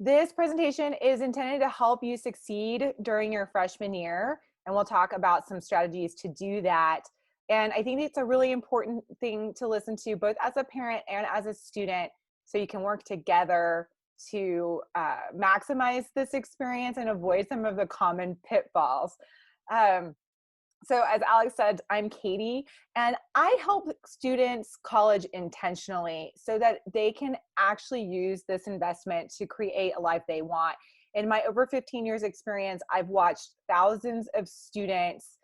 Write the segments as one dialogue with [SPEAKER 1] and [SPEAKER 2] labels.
[SPEAKER 1] This presentation is intended to help you succeed during your freshman year, and we'll talk about some strategies to do that. And I think it's a really important thing to listen to both as a parent and as a student, so you can work together to maximize this experience and avoid some of the common pitfalls. Um, so as Alex said, I'm Katie, and I help students college intentionally so that they can actually use this investment to create a life they want. In my over 15 years experience, I've watched thousands of students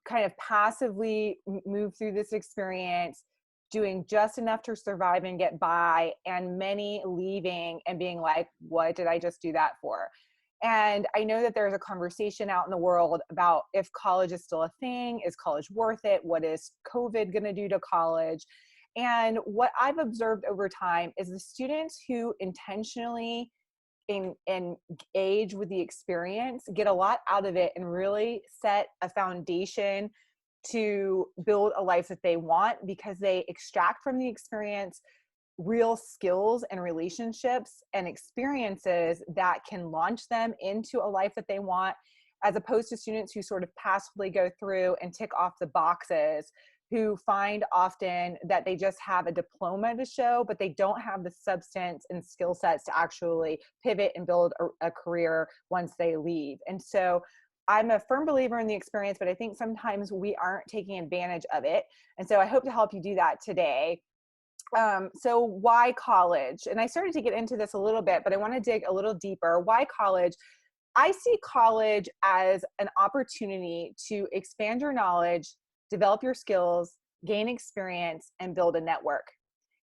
[SPEAKER 1] kind of passively move through this experience, doing just enough to survive and get by, and many leaving and being like, what did I just do that for? And I know that there's a conversation out in the world about if college is still a thing, is college worth it? What is COVID going to do to college? And what I've observed over time is the students who intentionally engage with the experience get a lot out of it and really set a foundation to build a life that they want, because they extract from the experience real skills and relationships and experiences that can launch them into a life that they want, as opposed to students who sort of passively go through and tick off the boxes, who find often that they just have a diploma to show, but they don't have the substance and skill sets to actually pivot and build a career once they leave. And so I'm a firm believer in the experience, but I think sometimes we aren't taking advantage of it. And so I hope to help you do that today. So why college? And I started to get into this a little bit, but I want to dig a little deeper. Why college? I see college as an opportunity to expand your knowledge, develop your skills, gain experience, and build a network.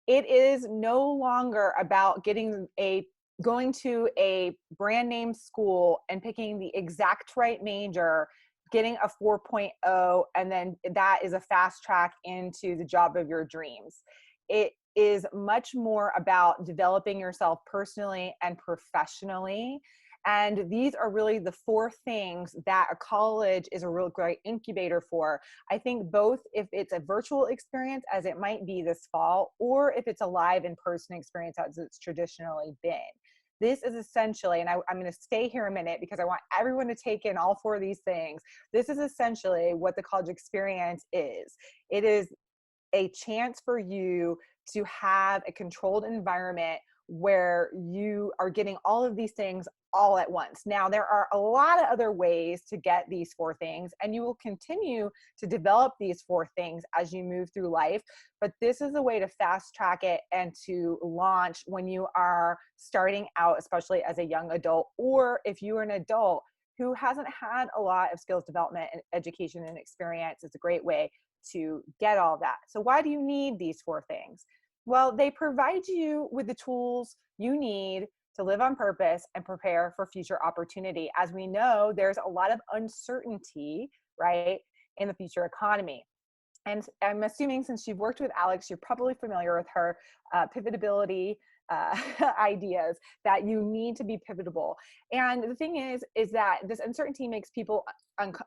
[SPEAKER 1] It is no longer about going to a brand name school and picking the exact right major, getting a 4.0, and then that is a fast track into the job of your dreams. It is much more about developing yourself personally and professionally. And these are really the four things that a college is a real great incubator for. I think both if it's a virtual experience, as it might be this fall, or if it's a live in-person experience as it's traditionally been. This is essentially, and I'm going to stay here a minute because I want everyone to take in all four of these things. This is essentially what the college experience is. It is a chance for you to have a controlled environment where you are getting all of these things all at once. Now, there are a lot of other ways to get these four things, and you will continue to develop these four things as you move through life. But this is a way to fast track it and to launch when you are starting out, especially as a young adult, or if you are an adult who hasn't had a lot of skills development and education and experience. It's a great way to get all that. So why do you need these four things? Well, they provide you with the tools you need to live on purpose and prepare for future opportunity. As we know, there's a lot of uncertainty, right, in the future economy. And I'm assuming since you've worked with Alex, you're probably familiar with her pivotability ideas, that you need to be pivotable. And the thing is that this uncertainty makes people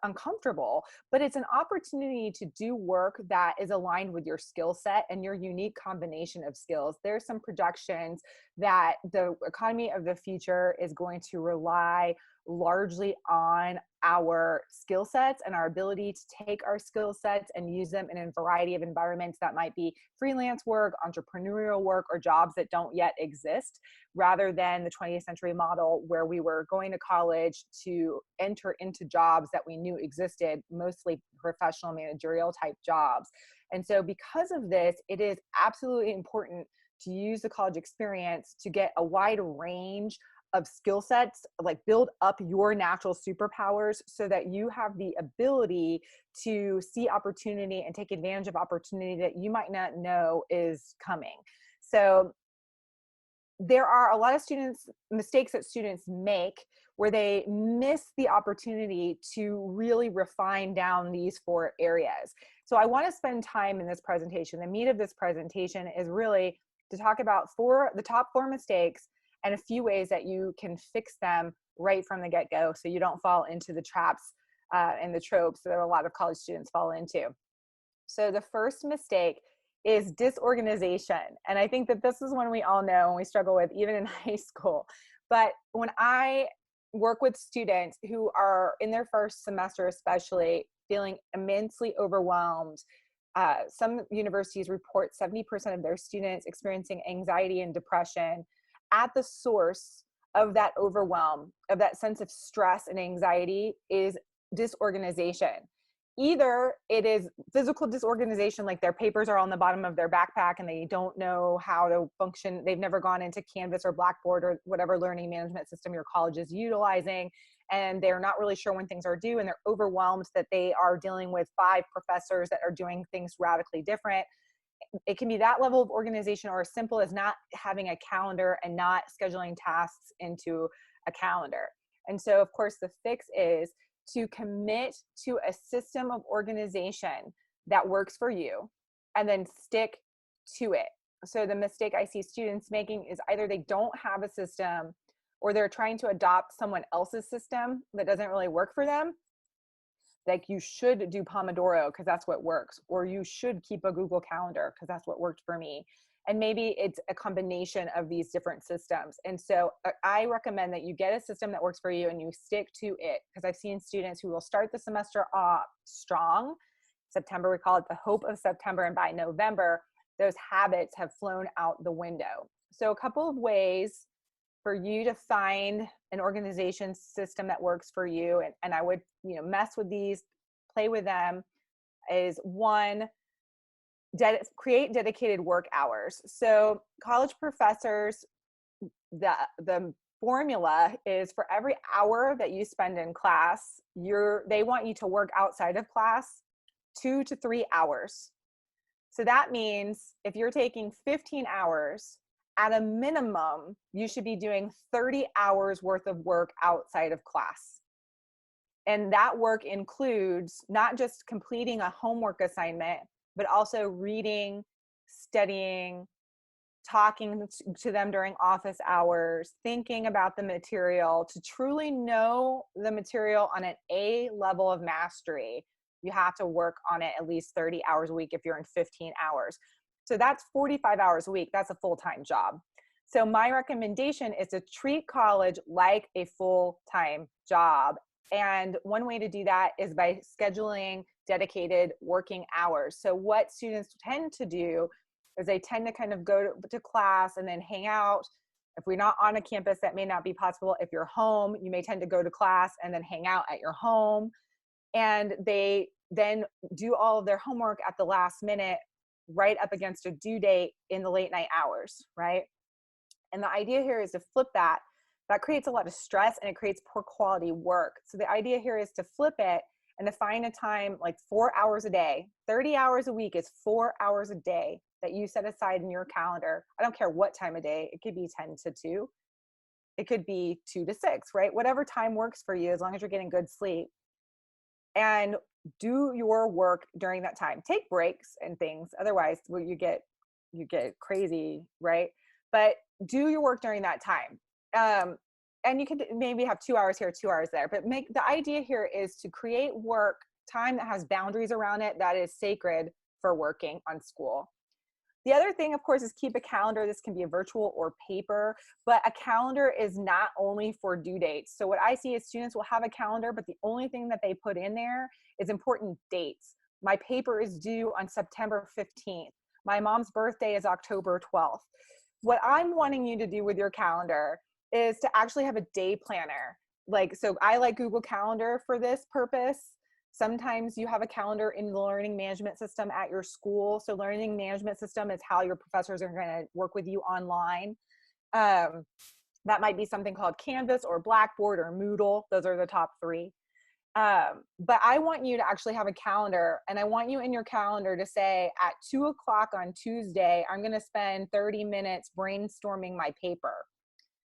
[SPEAKER 1] uncomfortable, but it's an opportunity to do work that is aligned with your skill set and your unique combination of skills. There's some projections that the economy of the future is going to rely largely on our skill sets and our ability to take our skill sets and use them in a variety of environments that might be freelance work, entrepreneurial work, or jobs that don't yet exist, rather than the 20th century model where we were going to college to enter into jobs that we knew existed, mostly professional managerial type jobs. And so because of this, it is absolutely important to use the college experience to get a wide range of skill sets, like build up your natural superpowers so that you have the ability to see opportunity and take advantage of opportunity that you might not know is coming. So there are a lot of mistakes that students make where they miss the opportunity to really refine down these four areas. So I want to spend time in this presentation. The meat of this presentation is really to talk about the top four mistakes and a few ways that you can fix them right from the get-go so you don't fall into the traps and the tropes that a lot of college students fall into. So the first mistake is disorganization. And I think that this is one we all know and we struggle with even in high school. But when I work with students who are in their first semester, especially feeling immensely overwhelmed, some universities report 70% of their students experiencing anxiety and depression. At the source of that overwhelm, of that sense of stress and anxiety, is disorganization. Either it is physical disorganization, like their papers are on the bottom of their backpack and they don't know how to function. They've never gone into Canvas or Blackboard or whatever learning management system your college is utilizing, and they're not really sure when things are due, and they're overwhelmed that they are dealing with 5 professors that are doing things radically different. It can be that level of organization, or as simple as not having a calendar and not scheduling tasks into a calendar. And so, of course, the fix is to commit to a system of organization that works for you and then stick to it. So the mistake I see students making is either they don't have a system, or they're trying to adopt someone else's system that doesn't really work for them. Like, you should do Pomodoro because that's what works, or you should keep a Google Calendar because that's what worked for me. And maybe it's a combination of these different systems. And so I recommend that you get a system that works for you and you stick to it, because I've seen students who will start the semester off strong. September, we call it the hope of September. And by November, those habits have flown out the window. So a couple of ways for you to find an organization system that works for you, and I would, mess with these, play with them, is one, create dedicated work hours. So college professors, the formula is for every hour that you spend in class, they want you to work outside of class 2 to 3 hours. So that means if you're taking 15 hours, at a minimum, you should be doing 30 hours worth of work outside of class. And that work includes not just completing a homework assignment, but also reading, studying, talking to them during office hours, thinking about the material. To truly know the material on an A level of mastery, you have to work on it at least 30 hours a week if you're in 15 hours. So that's 45 hours a week. That's a full-time job. So my recommendation is to treat college like a full-time job. And one way to do that is by scheduling dedicated working hours. So what students tend to do is they tend to kind of go to class and then hang out. If we're not on a campus, that may not be possible. If you're home, you may tend to go to class and then hang out at your home. And they then do all of their homework at the last minute, right up against a due date in the late night hours, right? And the idea here is to flip that. That creates a lot of stress and it creates poor quality work. So the idea here is to flip it and to find a time, like 4 hours a day. 30 hours a week is 4 hours a day that you set aside in your calendar. I don't care what time of day. It could be 10 to 2. It could be 2 to 6, right? Whatever time works for you, as long as you're getting good sleep. And do your work during that time. Take breaks and things. Otherwise, well, you get crazy, right? But do your work during that time. And you could maybe have 2 hours here, 2 hours there. But the idea here is to create work time that has boundaries around it, that is sacred for working on school. The other thing, of course, is keep a calendar. This can be a virtual or paper, but a calendar is not only for due dates. So what I see is students will have a calendar, but the only thing that they put in there is important dates. My paper is due on September 15th. My mom's birthday is October 12th. What I'm wanting you to do with your calendar is to actually have a day planner. So I like Google Calendar for this purpose. Sometimes you have a calendar in the learning management system at your school. So learning management system is how your professors are going to work with you online. That might be something called Canvas or Blackboard or Moodle. Those are the top 3. But I want you to actually have a calendar, and I want you in your calendar to say at 2 o'clock on Tuesday, I'm going to spend 30 minutes brainstorming my paper.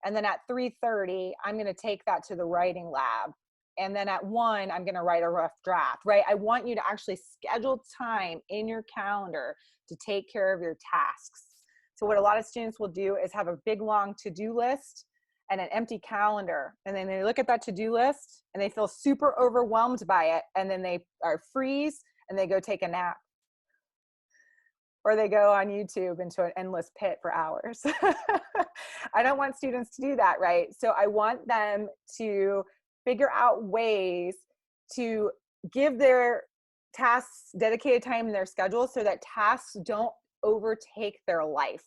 [SPEAKER 1] And then at 3:30, I'm going to take that to the writing lab. And then at 1, I'm going to write a rough draft, right? I want you to actually schedule time in your calendar to take care of your tasks. So what a lot of students will do is have a big, long to-do list and an empty calendar. And then they look at that to-do list and they feel super overwhelmed by it. And then they freeze and they go take a nap. or they go on YouTube into an endless pit for hours. I don't want students to do that, right? So I want them to figure out ways to give their tasks dedicated time in their schedule so that tasks don't overtake their life.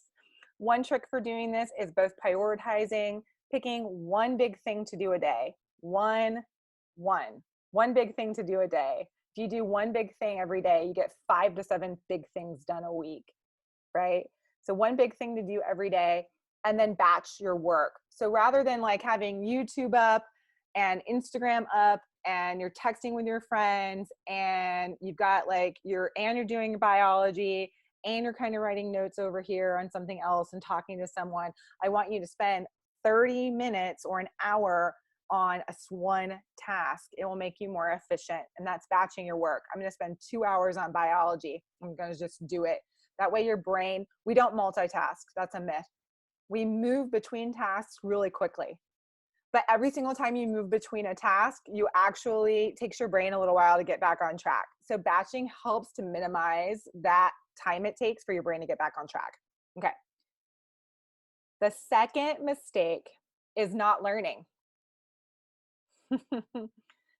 [SPEAKER 1] One trick for doing this is both prioritizing, picking one big thing to do a day. One big thing to do a day. If you do one big thing every day, you get 5 to 7 big things done a week, right? So one big thing to do every day, and then batch your work. So rather than like having YouTube up and Instagram up and you're texting with your friends and you've got like you're doing biology and you're kind of writing notes over here on something else and talking to someone, I want you to spend 30 minutes or an hour on one task. It will make you more efficient, and that's batching your work. I'm going to spend 2 hours on biology. I'm going to just do it. That way your brain, we don't multitask. That's a myth. We move between tasks really quickly. But every single time you move between a task, you actually takes your brain a little while to get back on track. So batching helps to minimize that time it takes for your brain to get back on track. Okay. The second mistake is not learning.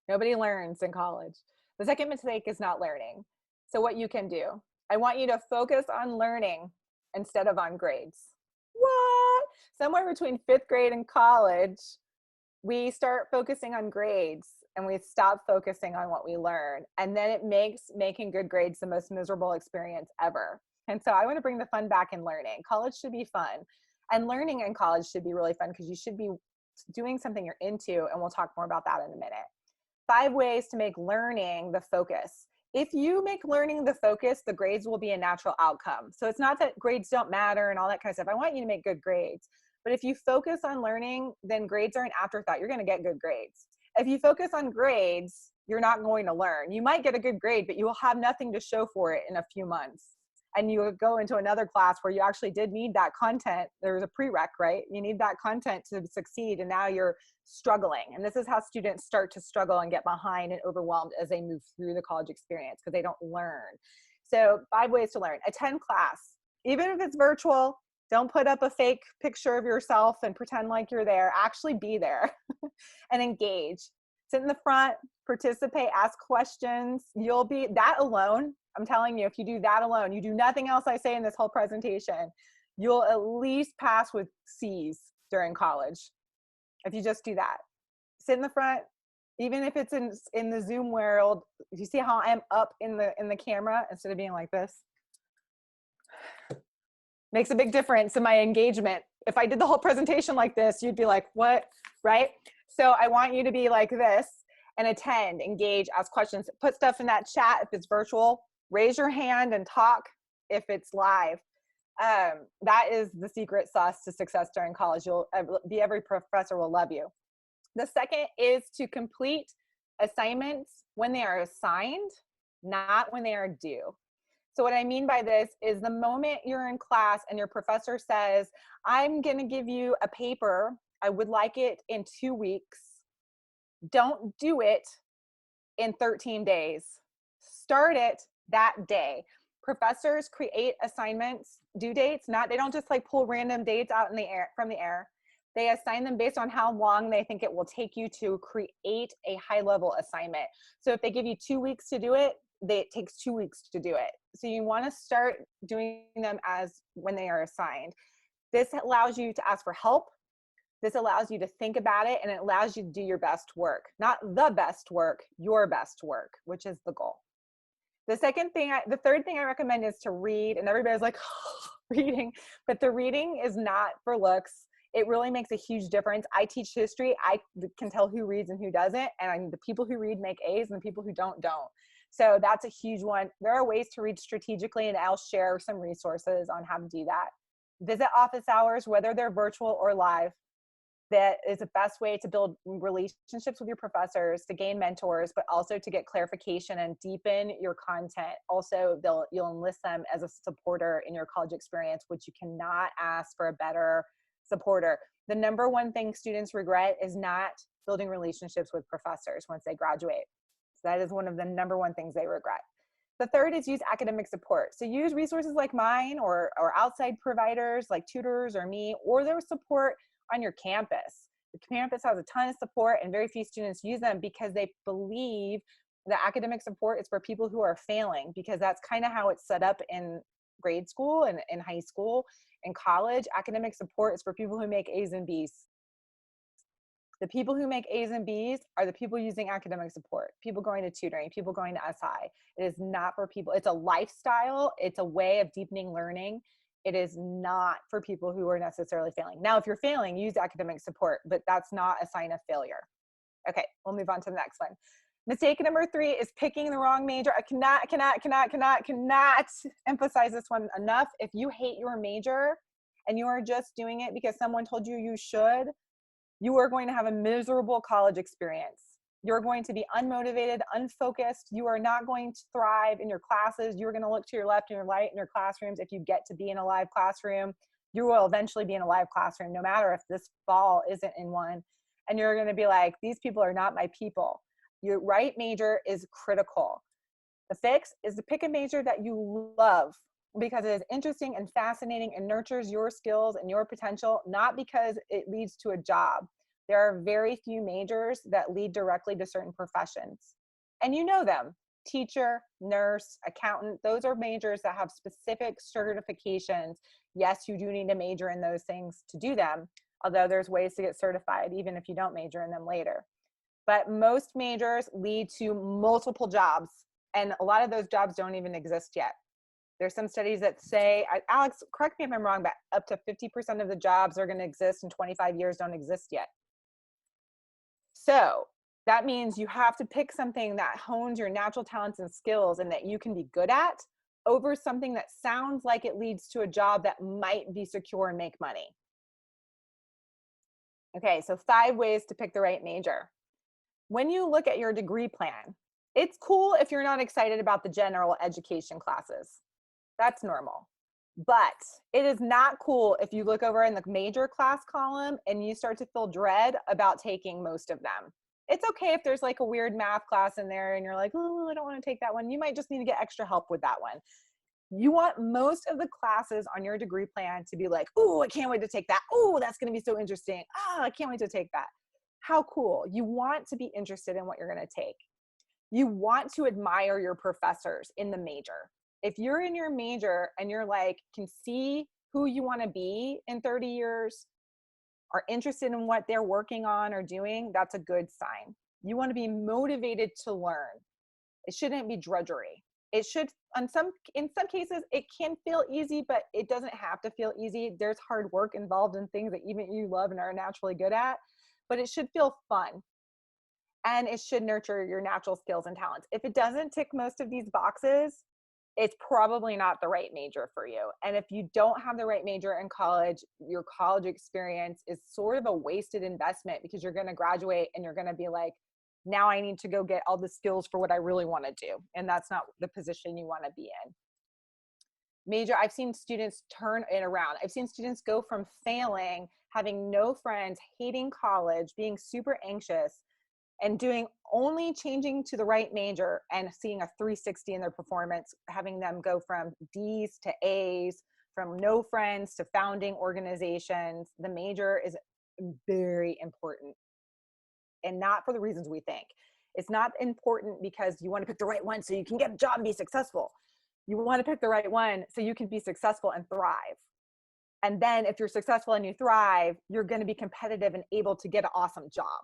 [SPEAKER 1] Nobody learns in college. The second mistake is not learning. So what you can do, I want you to focus on learning instead of on grades. What? Somewhere between 5th grade and college, we start focusing on grades and we stop focusing on what we learn. And then it makes making good grades the most miserable experience ever. And so I want to bring the fun back in learning. College should be fun. And learning in college should be really fun because you should be doing something you're into. And we'll talk more about that in a minute. 5 ways to make learning the focus. If you make learning the focus, the grades will be a natural outcome. So it's not that grades don't matter and all that kind of stuff. I want you to make good grades. But if you focus on learning, then grades are an afterthought. You're going to get good grades. If you focus on grades, you're not going to learn. You might get a good grade, but you will have nothing to show for it in a few months. And you go into another class where you actually did need that content. There's a prereq, right? You need that content to succeed, and now you're struggling. And this is how students start to struggle and get behind and overwhelmed as they move through the college experience because they don't learn. So 5 ways to learn. Attend class. Even if it's virtual, don't put up a fake picture of yourself and pretend like you're there. Actually be there and engage. Sit in the front, participate, ask questions. You'll be that alone. I'm telling you, if you do that alone, you do nothing else I say in this whole presentation, you'll at least pass with C's during college. If you just do that, sit in the front, even if it's in the Zoom world. If you see how I'm up in the camera instead of being like this, makes a big difference in my engagement. If I did the whole presentation like this, you'd be like, what, right? So I want you to be like this and attend, engage, ask questions, put stuff in that chat if it's virtual, raise your hand and talk if it's live. That is the secret sauce to success during college. Every professor will love you. The second is to complete assignments when they are assigned, not when they are due. So what I mean by this is the moment you're in class and your professor says, I'm going to give you a paper, I would like it in 2 weeks. Don't do it in 13 days. Start it that day. Professors create assignments, due dates, they don't just like pull random dates out in the air from the air. They assign them based on how long they think it will take you to create a high level assignment. So if they give you 2 weeks to do it, it takes 2 weeks to do it. So you want to start doing them as when they are assigned. This allows you to ask for help. This allows you to think about it, and it allows you to do your best work. Not the best work, your best work, which is the goal. The third thing I recommend is to read, and everybody's like, oh, reading, but the reading is not for looks. It really makes a huge difference. I teach history. I can tell who reads and who doesn't, and the people who read make A's, and the people who don't. So that's a huge one. There are ways to read strategically, and I'll share some resources on how to do that. Visit office hours, whether they're virtual or live. That is the best way to build relationships with your professors, to gain mentors, but also to get clarification and deepen your content. Also, you'll enlist them as a supporter in your college experience, which you cannot ask for a better supporter. The number one thing students regret is not building relationships with professors once they graduate. So that is one of the number one things they regret. The third is use academic support. So use resources like mine or outside providers like tutors or me, or their support on your campus. The campus has a ton of support and very few students use them because they believe that academic support is for people who are failing, because that's kind of how it's set up in grade school and in high school and college. Academic support is for people who make A's and B's. The people who make A's and B's are the people using academic support, people going to tutoring, people going to SI. It is not for people. It's a lifestyle. It's a way of deepening learning. It is not for people who are necessarily failing. Now, if you're failing, use academic support, but that's not a sign of failure. Okay, we'll move on to the next one. Mistake number 3 is picking the wrong major. I cannot emphasize this one enough. If you hate your major and you are just doing it because someone told you you should, you are going to have a miserable college experience. You're going to be unmotivated, unfocused. You are not going to thrive in your classes. You're going to look to your left and your right in your classrooms. If you get to be in a live classroom, you will eventually be in a live classroom, no matter if this fall isn't in one. And you're going to be like, these people are not my people. Your right major is critical. The fix is to pick a major that you love, because it is interesting and fascinating and nurtures your skills and your potential, not because it leads to a job. There are very few majors that lead directly to certain professions. And you know them: teacher, nurse, accountant. Those are majors that have specific certifications. Yes, you do need to major in those things to do them, although there's ways to get certified even if you don't major in them later. But most majors lead to multiple jobs, and a lot of those jobs don't even exist yet. There's some studies that say, Alex, correct me if I'm wrong, but up to 50% of the jobs are going to exist in 25 years don't exist yet. So that means you have to pick something that hones your natural talents and skills and that you can be good at, over something that sounds like it leads to a job that might be secure and make money. Okay, so 5 ways to pick the right major. When you look at your degree plan, it's cool if you're not excited about the general education classes. That's normal. But it is not cool if you look over in the major class column and you start to feel dread about taking most of them. It's okay if there's like a weird math class in there and you're like, oh, I don't want to take that one. You might just need to get extra help with that one. You want most of the classes on your degree plan to be like, oh, I can't wait to take that. Oh, that's going to be so interesting. Oh, I can't wait to take that. How cool. You want to be interested in what you're going to take. You want to admire your professors in the major. If you're in your major and you're like, can see who you want to be in 30 years, are interested in what they're working on or doing, that's a good sign. You want to be motivated to learn. It shouldn't be drudgery. It should, in some cases, it can feel easy, but it doesn't have to feel easy. There's hard work involved in things that even you love and are naturally good at, but it should feel fun. And it should nurture your natural skills and talents. If it doesn't tick most of these boxes, it's probably not the right major for you. And if you don't have the right major in college, your college experience is sort of a wasted investment, because you're going to graduate and you're going to be like, now I need to go get all the skills for what I really want to do. And that's not the position you want to be in. Major, I've seen students turn it around. I've seen students go from failing, having no friends, hating college, being super anxious, and only changing to the right major and seeing a 360 in their performance, having them go from D's to A's, from no friends to founding organizations. The major is very important, and not for the reasons we think. It's not important because you want to pick the right one so you can get a job and be successful. You want to pick the right one so you can be successful and thrive. And then if you're successful and you thrive, you're going to be competitive and able to get an awesome job.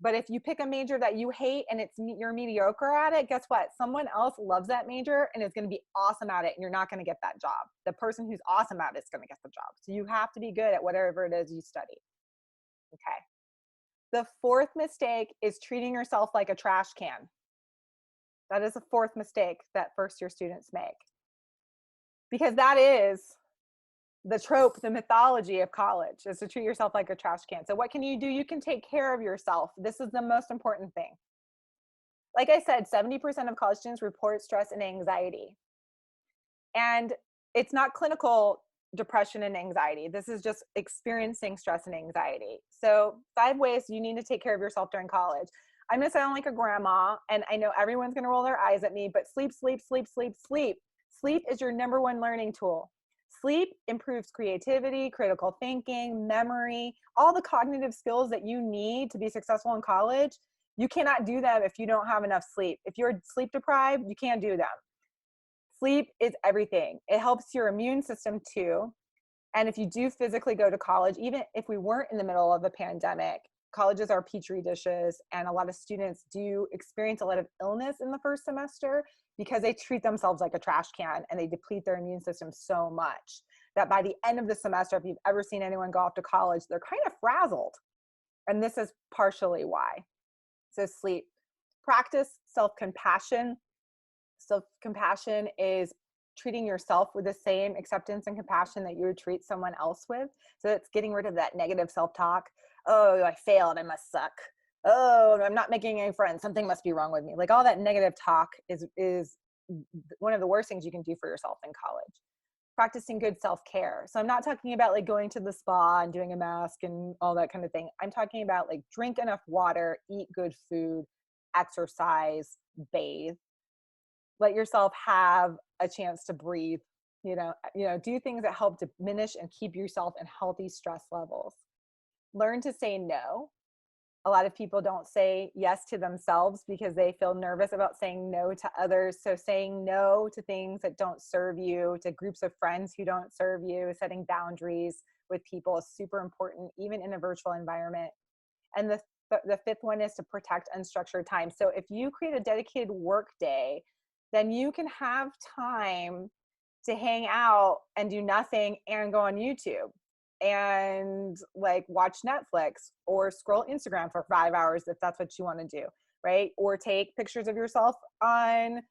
[SPEAKER 1] But if you pick a major that you hate and you're mediocre at it, guess what? Someone else loves that major and is going to be awesome at it, and you're not going to get that job. The person who's awesome at it is going to get the job. So you have to be good at whatever it is you study. Okay. The 4th mistake is treating yourself like a trash can. That is the 4th mistake that first-year students make. Because that is the trope, the mythology of college, is to treat yourself like a trash can. So what can you do? You can take care of yourself. This is the most important thing. Like I said, 70% of college students report stress and anxiety. And it's not clinical depression and anxiety. This is just experiencing stress and anxiety. So 5 ways you need to take care of yourself during college. I'm going to sound like a grandma, and I know everyone's going to roll their eyes at me, but sleep, sleep, sleep, sleep, sleep. Sleep is your number one learning tool. Sleep improves creativity, critical thinking, memory, all the cognitive skills that you need to be successful in college. You cannot do them if you don't have enough sleep. If you're sleep deprived, you can't do them. Sleep is everything. It helps your immune system too. And if you do physically go to college, even if we weren't in the middle of a pandemic, colleges are petri dishes, and a lot of students do experience a lot of illness in the first semester because they treat themselves like a trash can and they deplete their immune system so much that by the end of the semester, if you've ever seen anyone go off to college, they're kind of frazzled. And this is partially why. So sleep. Practice self-compassion. Self-compassion is treating yourself with the same acceptance and compassion that you would treat someone else with. So it's getting rid of that negative self-talk. Oh, I failed, I must suck. Oh, I'm not making any friends, something must be wrong with me. Like all that negative talk is one of the worst things you can do for yourself in college. Practicing good self-care. So I'm not talking about like going to the spa and doing a mask and all that kind of thing. I'm talking about like drink enough water, eat good food, exercise, bathe. Let yourself have a chance to breathe, do things that help diminish and keep yourself in healthy stress levels. Learn to say no. A lot of people don't say yes to themselves because they feel nervous about saying no to others. So saying no to things that don't serve you, to groups of friends who don't serve you, setting boundaries with people is super important, even in a virtual environment. And the fifth one is to protect unstructured time. So if you create a dedicated work day, then you can have time to hang out and do nothing and go on YouTube and like watch Netflix or scroll Instagram for 5 hours if that's what you want to do, right? Or take pictures of yourself on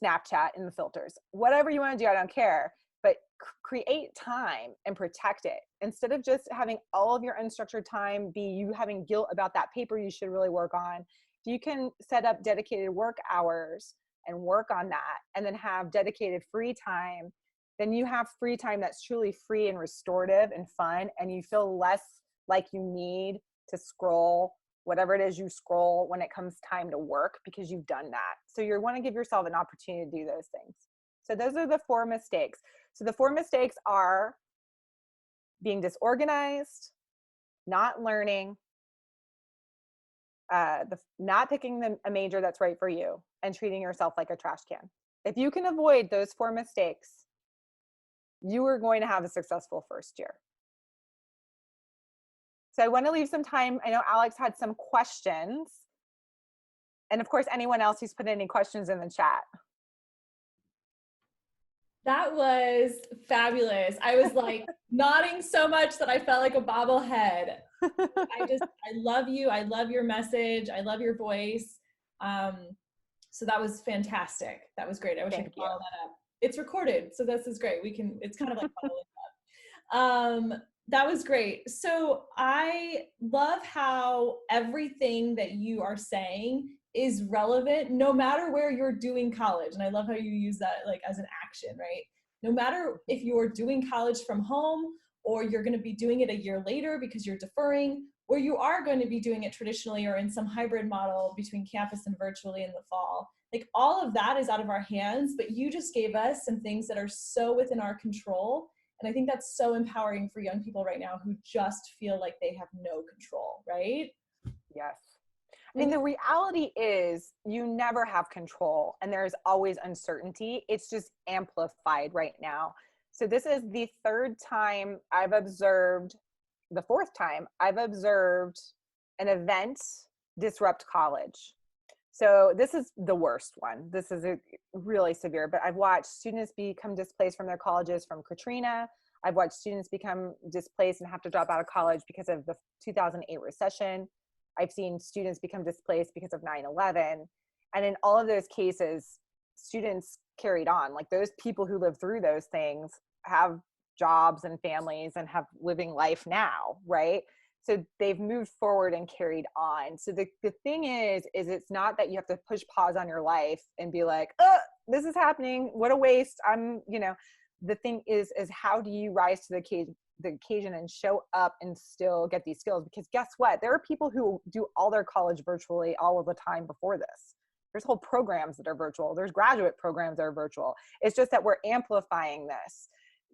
[SPEAKER 1] Snapchat in the filters. Whatever you want to do, I don't care. But create time and protect it. Instead of just having all of your unstructured time be you having guilt about that paper you should really work on, if you can set up dedicated work hours and work on that and then have dedicated free time, then you have free time that's truly free and restorative and fun, and you feel less like you need to scroll whatever it is you scroll when it comes time to work because you've done that. So you want to give yourself an opportunity to do those things. So those are the 4 mistakes. So the 4 mistakes are being disorganized, not learning, not picking a major that's right for you, and treating yourself like a trash can. If you can avoid those 4 mistakes, you are going to have a successful first year. So I want to leave some time. I know Alex had some questions. And of course, anyone else who's put any questions in the chat.
[SPEAKER 2] That was fabulous. I was like nodding so much that I felt like a bobblehead. I love you. I love your message. I love your voice. So that was fantastic. That was great. I wish I could follow that up. It's recorded, so this is great. It's kind of like following up. That was great. So I love how everything that you are saying is relevant no matter where you're doing college. And I love how you use that like as an action, right? No matter if you're doing college from home or you're going to be doing it a year later because you're deferring, or you are going to be doing it traditionally or in some hybrid model between campus and virtually in the fall. Like all of that is out of our hands, but you just gave us some things that are so within our control. And I think that's so empowering for young people right now who just feel like they have no control, right?
[SPEAKER 1] Yes. I mean, the reality is you never have control and there's always uncertainty. It's just amplified right now. So this is the 4th time I've observed an event disrupt college. So this is the worst one. This is really severe, but I've watched students become displaced from their colleges from Katrina. I've watched students become displaced and have to drop out of college because of the 2008 recession. I've seen students become displaced because of 9/11. And in all of those cases, students carried on. Like those people who lived through those things have jobs and families and have living life now, right? So they've moved forward and carried on. So the thing is it's not that you have to push pause on your life and be like, oh, this is happening. What a waste. The thing is how do you rise to the the occasion and show up and still get these skills. Because guess what? There are people who do all their college virtually all of the time before this. There's whole programs that are virtual. There's graduate programs that are virtual. It's just that we're amplifying this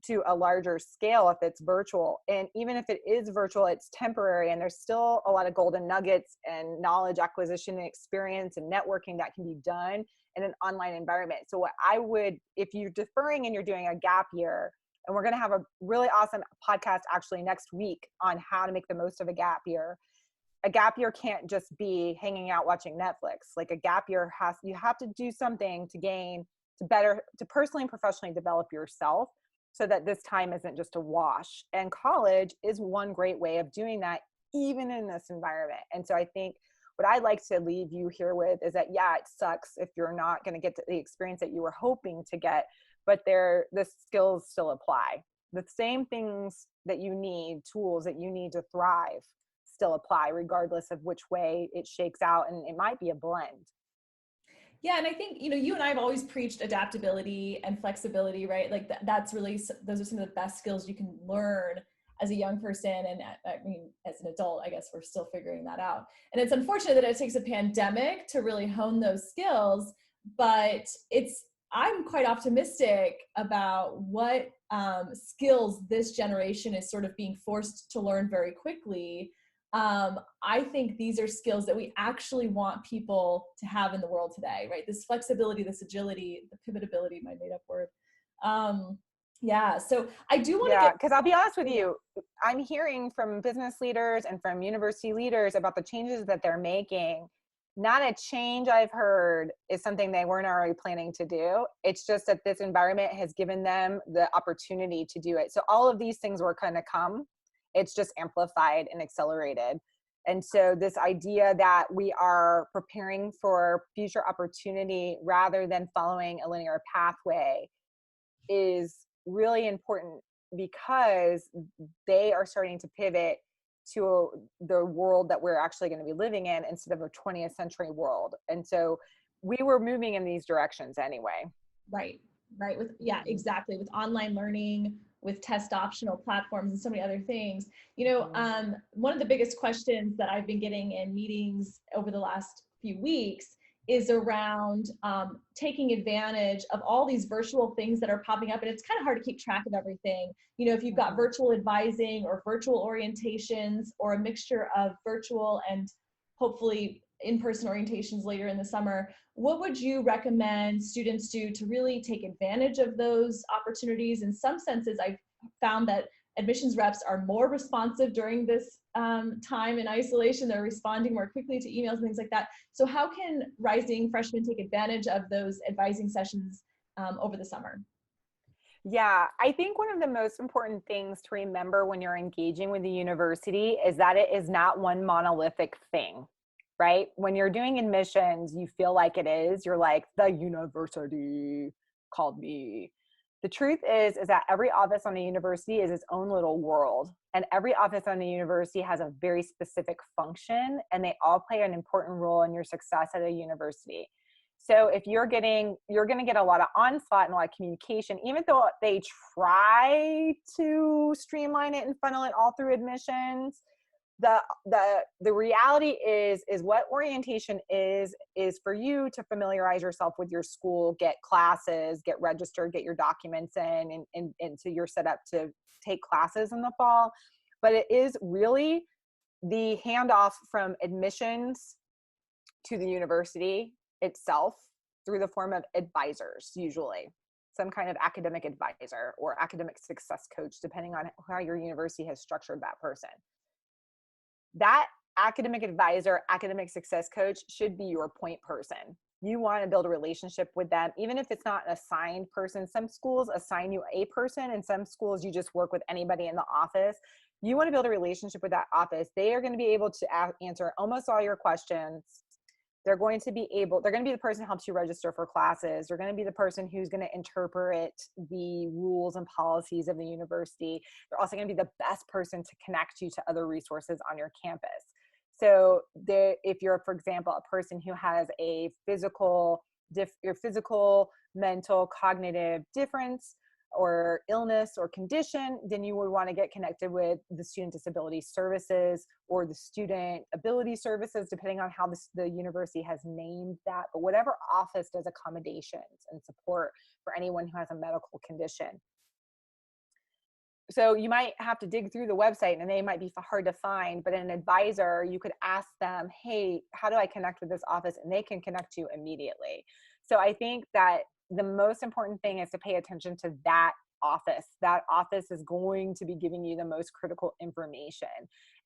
[SPEAKER 1] to a larger scale if it's virtual. And even if it is virtual, it's temporary, and there's still a lot of golden nuggets and knowledge acquisition and experience and networking that can be done in an online environment. So what I would, if you're deferring and you're doing a gap year, and we're going to have a really awesome podcast actually next week on how to make the most of a gap year. A gap year can't just be hanging out watching Netflix. Like a gap year you have to do something to personally and professionally develop yourself, so that this time isn't just a wash. And college is one great way of doing that, even in this environment. And so I think what I'd like to leave you here with is that, yeah, it sucks if you're not going to get the experience that you were hoping to get, but the skills still apply. The same things that you need, tools that you need to thrive, still apply regardless of which way it shakes out. And it might be a blend.
[SPEAKER 2] Yeah. And I think, you and I have always preached adaptability and flexibility, right? Like that's really, those are some of the best skills you can learn as a young person. And I mean, as an adult, I guess we're still figuring that out. And it's unfortunate that it takes a pandemic to really hone those skills, but I'm quite optimistic about what skills this generation is sort of being forced to learn very quickly. I think these are skills that we actually want people to have in the world today, right? This flexibility, this agility, the pivotability, my made up word. Yeah, so I do want to
[SPEAKER 1] because I'll be honest with you, I'm hearing from business leaders and from university leaders about the changes that they're making. Not a change I've heard is something they weren't already planning to do. It's just that this environment has given them the opportunity to do it. So all of these things were going to come. It's just amplified and accelerated. And so this idea that we are preparing for future opportunity rather than following a linear pathway is really important, because they are starting to pivot to the world that we're actually going to be living in instead of a 20th century world. And so we were moving in these directions anyway.
[SPEAKER 2] Right. Exactly. With online learning, with test optional platforms and so many other things. One of the biggest questions that I've been getting in meetings over the last few weeks is around taking advantage of all these virtual things that are popping up. And it's kind of hard to keep track of everything. If you've got virtual advising or virtual orientations or a mixture of virtual and hopefully in-person orientations later in the summer, what would you recommend students do to really take advantage of those opportunities? In some senses, I've found that admissions reps are more responsive during this time in isolation. They're responding more quickly to emails and things like that. So how can rising freshmen take advantage of those advising sessions over the summer?
[SPEAKER 1] Yeah, I think one of the most important things to remember when you're engaging with the university is that it is not one monolithic thing, right? When you're doing admissions, you feel like it is. You're like, the university called me. The truth is that every office on a university is its own little world. And every office on a university has a very specific function, and they all play an important role in your success at a university. So if you're going to get a lot of onslaught and a lot of communication, even though they try to streamline it and funnel it all through admissions. The reality is what orientation is for you to familiarize yourself with your school, get classes, get registered, get your documents in, and so you're set up to take classes in the fall. But it is really the handoff from admissions to the university itself through the form of advisors, usually some kind of academic advisor or academic success coach, depending on how your university has structured that person. That academic advisor, academic success coach should be your point person. You want to build a relationship with them, even if it's not an assigned person. Some schools assign you a person, and some schools you just work with anybody in the office. You want to build a relationship with that office. They are going to be able to answer almost all your questions. They're going to be the person who helps you register for classes. They're going to be the person who's going to interpret the rules and policies of the university. They're also going to be the best person to connect you to other resources on your campus. So if you're, for example, a person who has a physical, mental, cognitive difference, or illness or condition, then you would want to get connected with the Student Disability Services or the Student Ability Services, depending on how the university has named that. But whatever office does accommodations and support for anyone who has a medical condition. So you might have to dig through the website and they might be hard to find, but an advisor, you could ask them, hey, how do I connect with this office? And they can connect you immediately. So I think that the most important thing is to pay attention to that office. That office is going to be giving you the most critical information,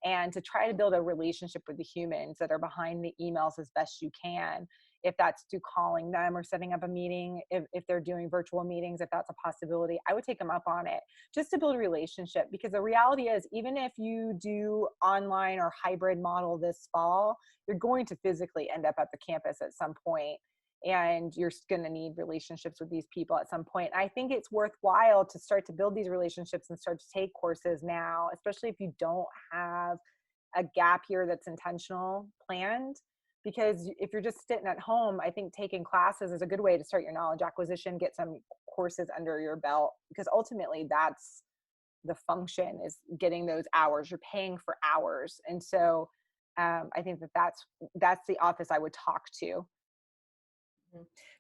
[SPEAKER 1] and to try to build a relationship with the humans that are behind the emails as best you can. If that's through calling them or setting up a meeting, if they're doing virtual meetings, if that's a possibility, I would take them up on it just to build a relationship. Because the reality is, even if you do online or hybrid model this fall, you're going to physically end up at the campus at some point, and you're going to need relationships with these people at some point. I think it's worthwhile to start to build these relationships and start to take courses now, especially if you don't have a gap year that's intentional planned. Because if you're just sitting at home, I think taking classes is a good way to start your knowledge acquisition, get some courses under your belt, because ultimately that's the function, is getting those hours. You're paying for hours. And so I think that's the office I would talk to.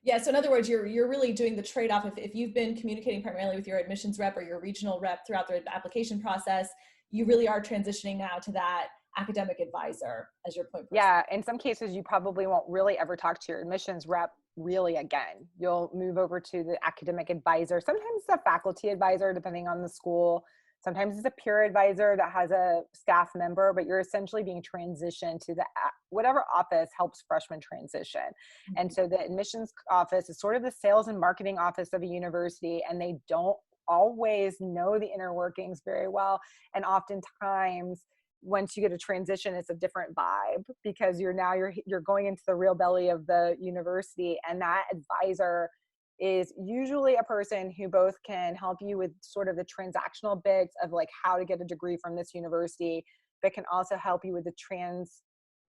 [SPEAKER 2] Yeah. So in other words, you're really doing the trade-off. If you've been communicating primarily with your admissions rep or your regional rep throughout the application process, you really are transitioning now to that academic advisor as your point person.
[SPEAKER 1] Yeah. In some cases, you probably won't really ever talk to your admissions rep really again. You'll move over to the academic advisor. Sometimes it's a faculty advisor, depending on the school. Sometimes it's a peer advisor that has a staff member, but you're essentially being transitioned to whatever office helps freshmen transition. Mm-hmm. And so the admissions office is sort of the sales and marketing office of a university, and they don't always know the inner workings very well. And oftentimes, once you get a transition, it's a different vibe, because you're going into the real belly of the university, and that advisor is usually a person who both can help you with sort of the transactional bits of like how to get a degree from this university, but can also help you with the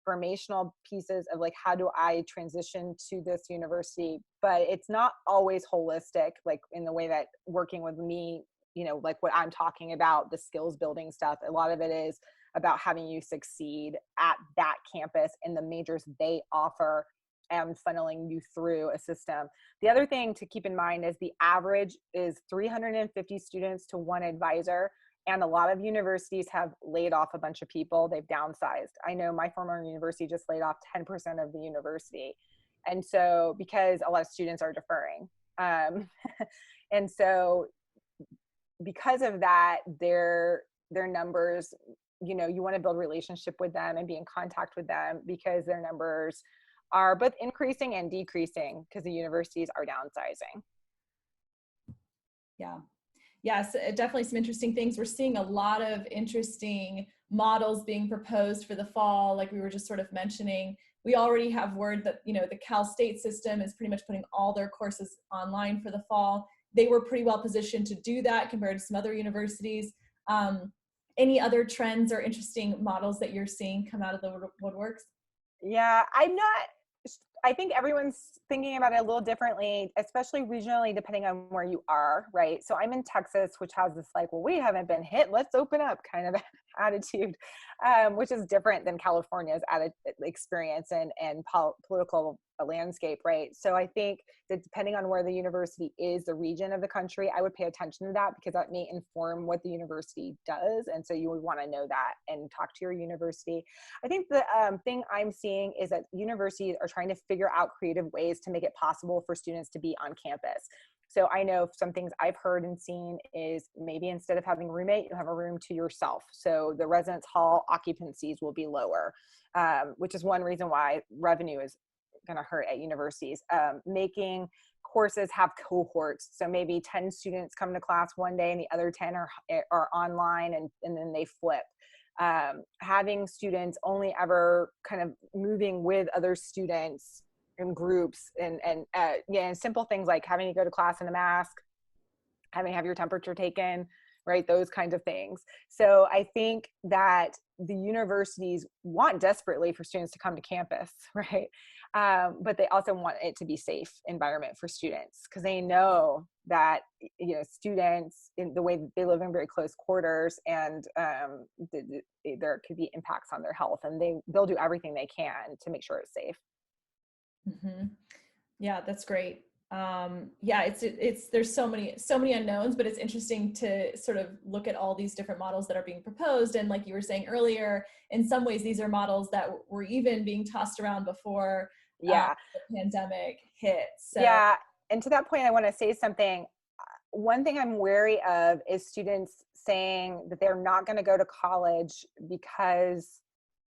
[SPEAKER 1] transformational pieces of like, how do I transition to this university? But it's not always holistic, like in the way that working with me, like what I'm talking about, the skills building stuff. A lot of it is about having you succeed at that campus and the majors they offer, and funneling you through a system. The other thing to keep in mind is the average is 350 students to one advisor. And a lot of universities have laid off a bunch of people. They've downsized. I know my former university just laid off 10% of the university. And so, because a lot of students are deferring. And so because of that, their numbers, you want to build a relationship with them and be in contact with them, because their numbers are both increasing and decreasing because the universities are downsizing.
[SPEAKER 2] Yeah. Yes, definitely some interesting things. We're seeing a lot of interesting models being proposed for the fall. Like we were just sort of mentioning, we already have word that, the Cal State system is pretty much putting all their courses online for the fall. They were pretty well positioned to do that compared to some other universities. Any other trends or interesting models that you're seeing come out of the woodworks?
[SPEAKER 1] Yeah, I think everyone's thinking about it a little differently, especially regionally, depending on where you are, right? So I'm in Texas, which has this like, well, we haven't been hit, let's open up kind of attitude, which is different than California's experience and political landscape, right? So I think that depending on where the university is, the region of the country, I would pay attention to that, because that may inform what the university does. And so you would want to know that and talk to your university. I think the thing I'm seeing is that universities are trying to figure out creative ways to make it possible for students to be on campus. So I know some things I've heard and seen is maybe instead of having a roommate, you have a room to yourself. So the residence hall occupancies will be lower, which is one reason why revenue is going to hurt at universities. Making courses have cohorts. So maybe 10 students come to class one day and the other 10 are online, and then they flip. Having students only ever kind of moving with other students in groups, and simple things like having to go to class in a mask, having to have your temperature taken, right? Those kinds of things. So I think that the universities want desperately for students to come to campus, right? But they also want it to be safe environment for students, because they know that, you know, students, in the way that they live in very close quarters, and there could be impacts on their health, and they'll do everything they can to make sure it's safe.
[SPEAKER 2] Mm-hmm. Yeah, that's great. Yeah, it's there's so many unknowns, but it's interesting to sort of look at all these different models that are being proposed. And like you were saying earlier, in some ways, these are models that were even being tossed around before
[SPEAKER 1] Yeah.
[SPEAKER 2] the pandemic hit. So
[SPEAKER 1] Yeah. And to that point, I want to say something. One thing I'm wary of is students saying that they're not going to go to college because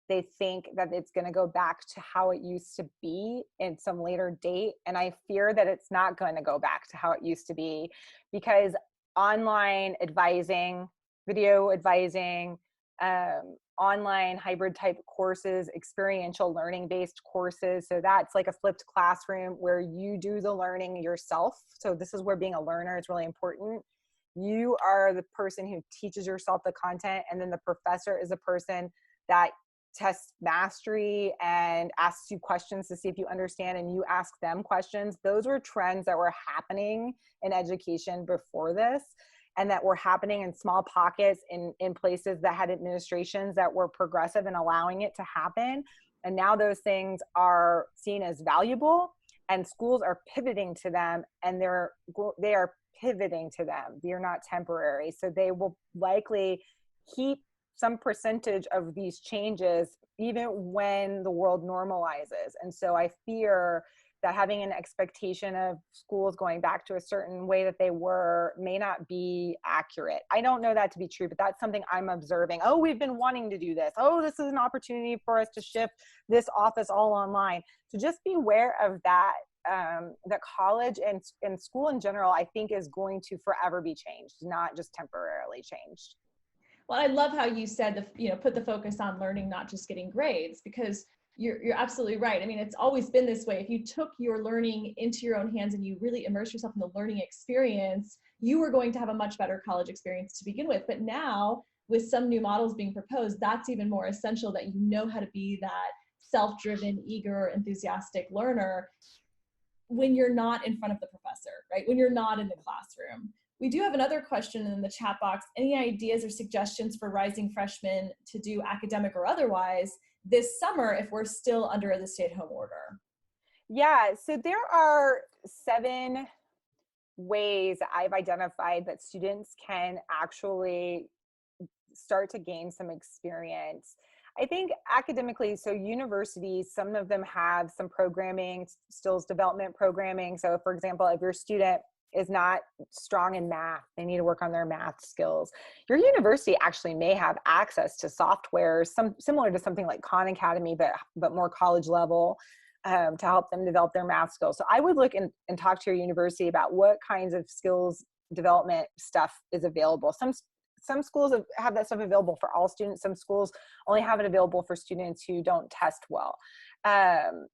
[SPEAKER 1] they think that it's going to go back to how it used to be in some later date. And I fear that it's not going to go back to how it used to be, because online advising, video advising, online hybrid type courses, experiential learning based courses. So that's like a flipped classroom where you do the learning yourself. So this is where being a learner is really important. You are the person who teaches yourself the content, and then the professor is a person that tests mastery and asks you questions to see if you understand, and you ask them questions. Those were trends that were happening in education before this, and that were happening in small pockets in places that had administrations that were progressive and allowing it to happen. And now those things are seen as valuable, and schools are pivoting to them, and they are pivoting to them. They're not temporary. So they will likely keep some percentage of these changes even when the world normalizes. And so I fear that having an expectation of schools going back to a certain way that they were may not be accurate. I don't know that to be true, but that's something I'm observing. Oh, we've been wanting to do this. Oh, this is an opportunity for us to shift this office all online. So just be aware of that. That college and school in general, I think, is going to forever be changed, not just temporarily changed.
[SPEAKER 2] well, I love how you said put the focus on learning, not just getting grades, because you're absolutely right. I mean, it's always been this way. If you took your learning into your own hands and you really immerse yourself in the learning experience, you were going to have a much better college experience to begin with. But now, with some new models being proposed, that's even more essential, that you know how to be that self-driven, eager, enthusiastic learner when you're not in front of the professor, right? When you're not in the classroom. We do have another question in the chat box. Any ideas or suggestions for rising freshmen to do, academic or otherwise, this summer if we're still under the stay-at-home order?
[SPEAKER 1] Yeah, so there are 7 ways that I've identified that students can actually start to gain some experience. I think academically, so universities, some of them have some programming, skills development programming. So for example, if your student is not strong in math, they need to work on their math skills. Your university actually may have access to software, some similar to something like Khan Academy, but more college level, to help them develop their math skills. So I would look and talk to your university about what kinds of skills development stuff is available. Some schools have that stuff available for all students. Some schools only have it available for students who don't test well,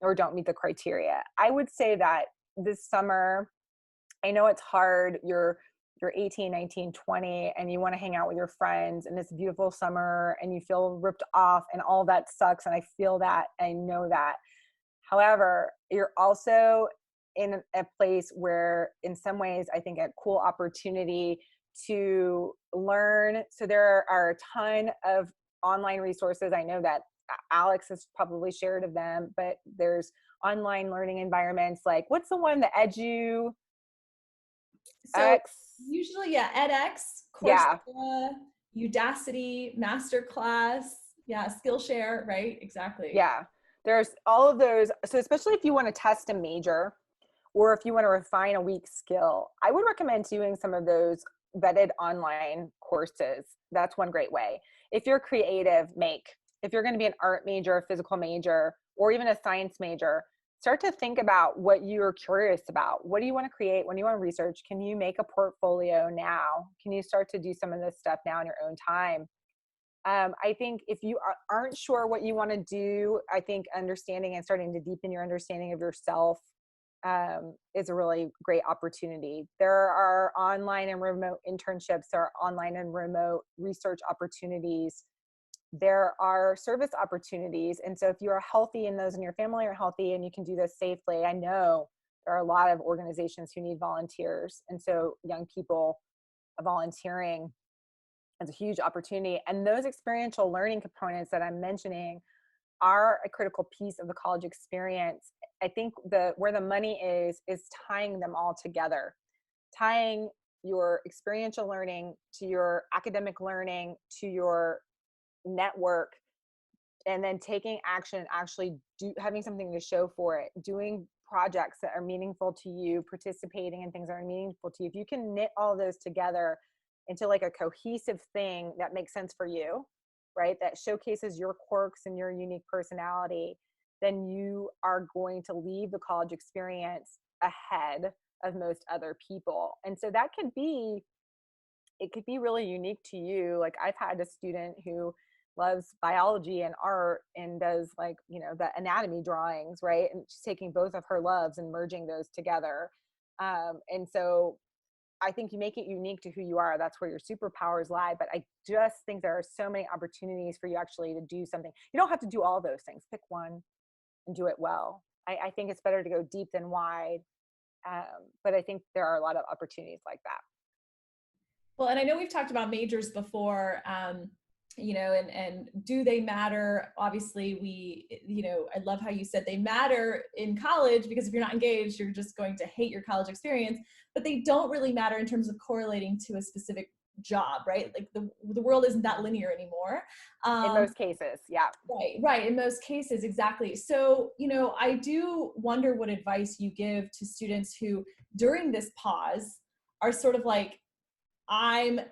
[SPEAKER 1] or don't meet the criteria. I would say that this summer, I know it's hard. You're 18, 19, 20, and you want to hang out with your friends, and it's a beautiful summer, and you feel ripped off, and all that sucks. And I feel that, I know that. However, you're also in a place where, in some ways, I think a cool opportunity to learn. So there are a ton of online resources. I know that Alex has probably shared of them, but there's online learning environments like, what's the one, the Edu
[SPEAKER 2] So
[SPEAKER 1] X?
[SPEAKER 2] usually, yeah, edX,
[SPEAKER 1] Yeah.
[SPEAKER 2] Coursera, Udacity, Masterclass, yeah, Skillshare, right? Exactly.
[SPEAKER 1] Yeah. There's all of those. So especially if you want to test a major, or if you want to refine a weak skill, I would recommend doing some of those vetted online courses. That's one great way. If you're creative, if you're going to be an art major, a physical major, or even a science major, start to think about what you're curious about. What do you want to create? What do you want to research? Can you make a portfolio now? Can you start to do some of this stuff now in your own time? I think if you aren't sure what you want to do, I think understanding and starting to deepen your understanding of yourself is a really great opportunity. There are online and remote internships, there are online and remote research opportunities, there are service opportunities. And so if you're healthy and those in your family are healthy and you can do this safely, I know there are a lot of organizations who need volunteers. And so young people volunteering is a huge opportunity. And those experiential learning components that I'm mentioning are a critical piece of the college experience. I think where the money is tying them all together, tying your experiential learning to your academic learning to your network, and then taking action, actually having something to show for it, doing projects that are meaningful to you, participating in things that are meaningful to you. If you can knit all those together into like a cohesive thing that makes sense for you, right, that showcases your quirks and your unique personality, then you are going to leave the college experience ahead of most other people. And so that could be, it could be really unique to you. Like I've had a student who loves biology and art and does like, you know, the anatomy drawings, right? And she's taking both of her loves and merging those together. And so I think you make it unique to who you are. That's where your superpowers lie. But I just think there are so many opportunities for you actually to do something. You don't have to do all those things. Pick one and do it well. I think it's better to go deep than wide. But I think there are a lot of opportunities like that.
[SPEAKER 2] Well, and I know we've talked about majors before, you know, and do they matter? Obviously, you know, I love how you said they matter in college, because if you're not engaged, you're just going to hate your college experience, but they don't really matter in terms of correlating to a specific job, right? Like the world isn't that linear anymore.
[SPEAKER 1] In most cases, yeah.
[SPEAKER 2] Right. In most cases, exactly. So, you know, I do wonder what advice you give to students who during this pause are sort of like, I'm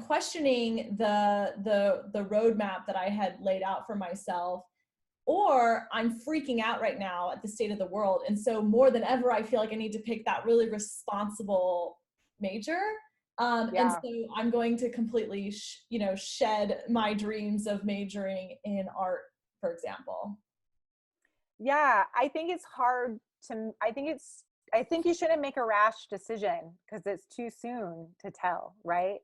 [SPEAKER 2] questioning the roadmap that I had laid out for myself, or I'm freaking out right now at the state of the world. And so more than ever, I feel like I need to pick that really responsible major. And
[SPEAKER 1] Yeah.
[SPEAKER 2] so I'm going to completely, you know, shed my dreams of majoring in art, for example.
[SPEAKER 1] Yeah, I think it's hard to, I think you shouldn't make a rash decision because it's too soon to tell, right?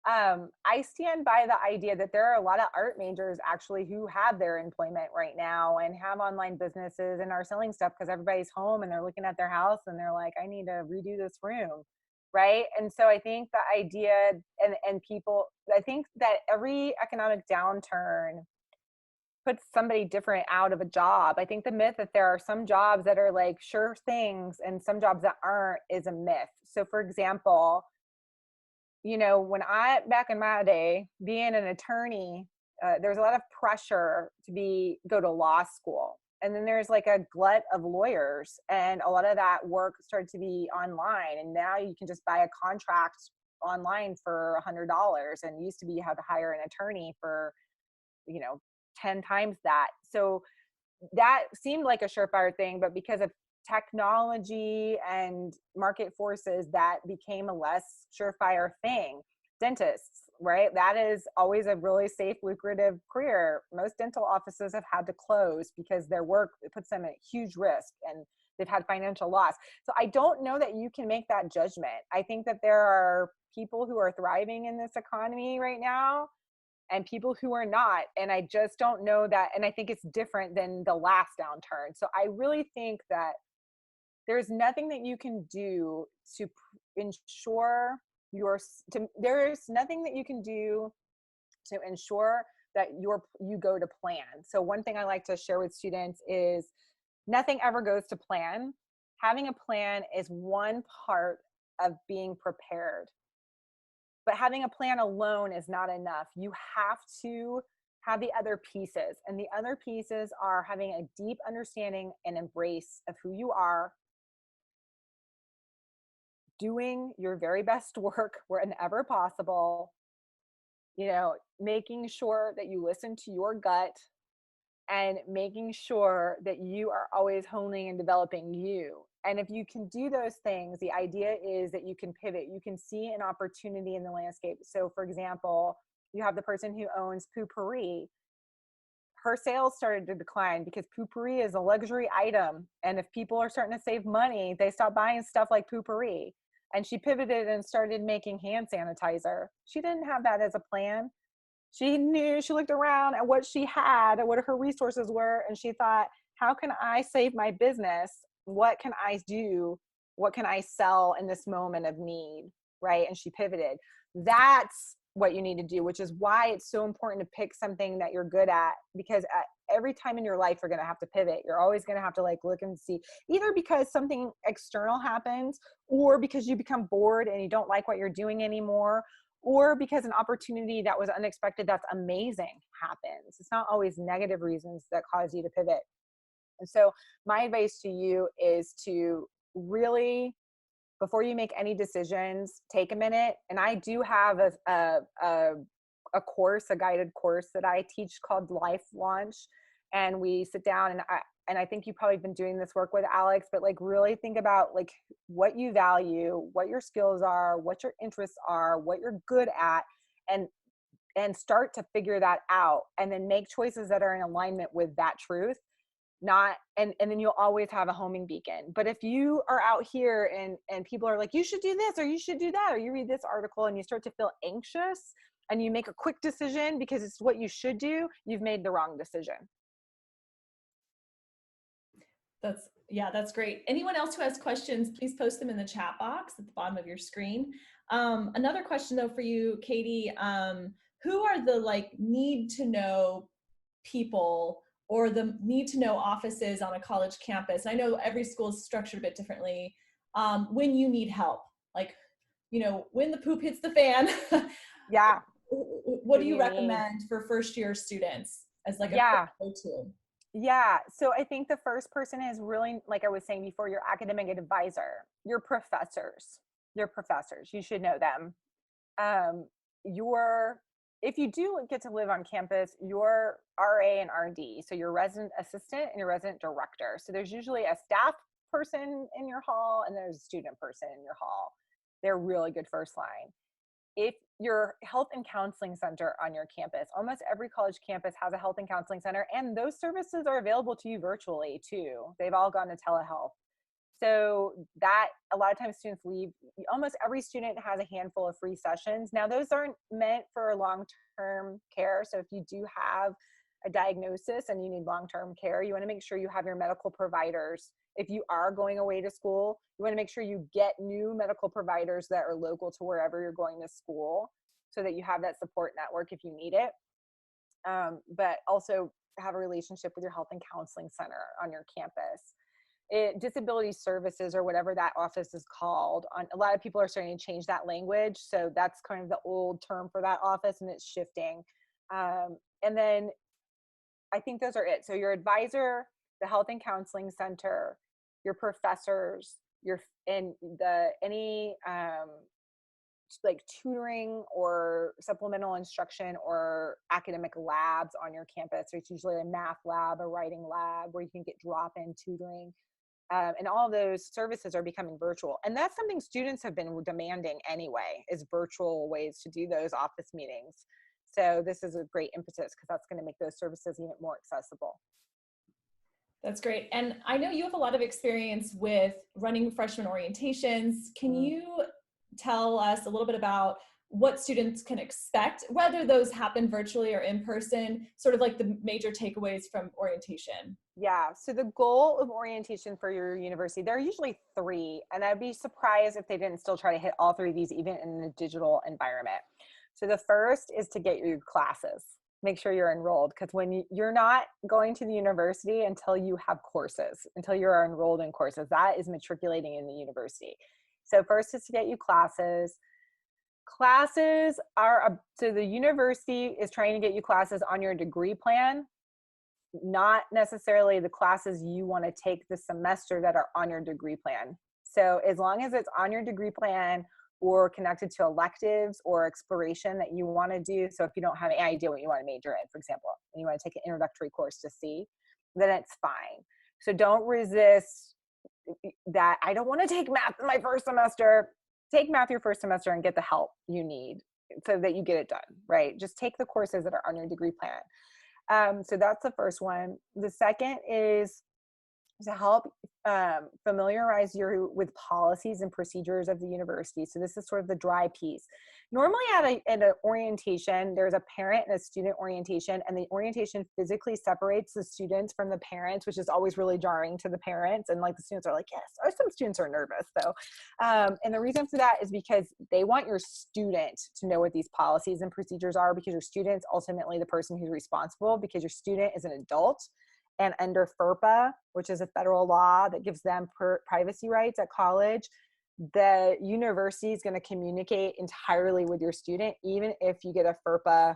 [SPEAKER 1] I stand by the idea that there are a lot of art majors actually who have their employment right now and have online businesses and are selling stuff because everybody's home and they're looking at their house and they're like, I need to redo this room. Right. And so I think the idea and people, I think that every economic downturn puts somebody different out of a job. I think the myth that there are some jobs that are like sure things and some jobs that aren't is a myth. So for example, you know, when back in my day, being an attorney, there's a lot of pressure to go to law school. And then there's like a glut of lawyers and a lot of that work started to be online. And now you can just buy a contract online for $100. And it used to be you had to hire an attorney for, you know, 10 times that. So that seemed like a surefire thing, but because of technology and market forces, that became a less surefire thing. Dentists, right? That is always a really safe, lucrative career. Most dental offices have had to close because their work puts them at huge risk and they've had financial loss. So I don't know that you can make that judgment. I think that there are people who are thriving in this economy right now and people who are not. And I just don't know that. And I think it's different than the last downturn. So I really think that there's nothing that you can do to ensure there's nothing that you can do to ensure that you go to plan. So one thing I like to share with students is nothing ever goes to plan. Having a plan is one part of being prepared. But having a plan alone is not enough. You have to have the other pieces. And the other pieces are having a deep understanding and embrace of who you are, doing your very best work whenever possible, you know, making sure that you listen to your gut and making sure that you are always honing and developing you. And if you can do those things, the idea is that you can pivot. You can see an opportunity in the landscape. So for example, you have the person who owns Poopery. her sales started to decline because poopery is a luxury item. And if people are starting to save money, they stop buying stuff like poopery. And she pivoted and started making hand sanitizer. She didn't have that as a plan. She knew, she looked around at what she had and what her resources were. And she thought, how can I save my business? What can I do? What can I sell in this moment of need? Right. And she pivoted. That's what you need to do, which is why it's so important to pick something that you're good at, because at every time in your life, you're going to have to pivot. You're always going to have to like look and see, either because something external happens, or because you become bored and you don't like what you're doing anymore, or because an opportunity that was unexpected, that's amazing, happens. It's not always negative reasons that cause you to pivot. And so my advice to you is to really, before you make any decisions, take a minute. And I do have a course, a guided course that I teach called Life Launch. And we sit down, and I think you've probably been doing this work with Alex, but like really think about like what you value, what your skills are, what your interests are, what you're good at, and start to figure that out, and then make choices that are in alignment with that truth. Not, and then you'll always have a homing beacon. But if you are out here and people are like, you should do this, or you should do that, or you read this article and you start to feel anxious and you make a quick decision because it's what you should do, you've made the wrong decision.
[SPEAKER 2] That's great. Anyone else who has questions, please post them in the chat box at the bottom of your screen. Another question though for you, Katy, who are the like need to know people or the need to know offices on a college campus? I know every school is structured a bit differently. When you need help, like, you know, when the poop hits the fan,
[SPEAKER 1] Yeah.
[SPEAKER 2] what do you recommend for first year students as like a go-to?
[SPEAKER 1] Yeah. So I think the first person is really, like I was saying before, your academic advisor, your professors, you should know them. If you do get to live on campus, your RA and RD, so your resident assistant and your resident director. So there's usually a staff person in your hall and there's a student person in your hall. They're really good first line. If your health and counseling center on your campus, almost every college campus has a health and counseling center, and those services are available to you virtually too. They've all gone to telehealth. So that a lot of times students leave, almost every student has a handful of free sessions. Now those aren't meant for long-term care. So if you do have a diagnosis and you need long-term care, you want to make sure you have your medical providers. If you are going away to school, you want to make sure you get new medical providers that are local to wherever you're going to school, so that you have that support network if you need it. But also have a relationship with your health and counseling center on your campus. Disability services, or whatever that office is called, a lot of people are starting to change that language. So that's kind of the old term for that office, and it's shifting. And then I think those are it. So your advisor, the health and counseling center, your professors, any like tutoring or supplemental instruction or academic labs on your campus. So it's usually a math lab, a writing lab, where you can get drop-in tutoring. And all of those services are becoming virtual. And that's something students have been demanding anyway, is virtual ways to do those office meetings. So this is a great impetus, because that's going to make those services even more accessible.
[SPEAKER 2] That's great. And I know you have a lot of experience with running freshman orientations. Can you tell us a little bit about what students can expect, whether those happen virtually or in person, sort of like the major takeaways from orientation?
[SPEAKER 1] Yeah, so the goal of orientation for your university, there are usually 3, and I'd be surprised if they didn't still try to hit all 3 of these, even in a digital environment. So the first is to get your classes. Make sure you're enrolled, because when you're not going to the university until you have courses, until you're enrolled in courses, that is matriculating in the university. So first is to get you classes. Classes are, so the university is trying to get you classes on your degree plan, not necessarily the classes you want to take this semester that are on your degree plan. So as long as it's on your degree plan or connected to electives or exploration that you want to do. So if you don't have any idea what you want to major in, for example, and you want to take an introductory course to see, then it's fine. So don't resist that. I don't want to take math in my first semester. Take math your first semester and get the help you need so that you get it done, right? Just take the courses that are on your degree plan. So that's the first one. The second is to help familiarize you with policies and procedures of the university. So this is sort of the dry piece. Normally at an orientation, there's a parent and a student orientation, and the orientation physically separates the students from the parents, which is always really jarring to the parents. And like the students are like, yes, or some students are nervous though. And the reason for that is because they want your student to know what these policies and procedures are, because your student's ultimately the person who's responsible, because your student is an adult. And under FERPA, which is a federal law that gives them privacy rights at college, the university is going to communicate entirely with your student, even if you get a FERPA,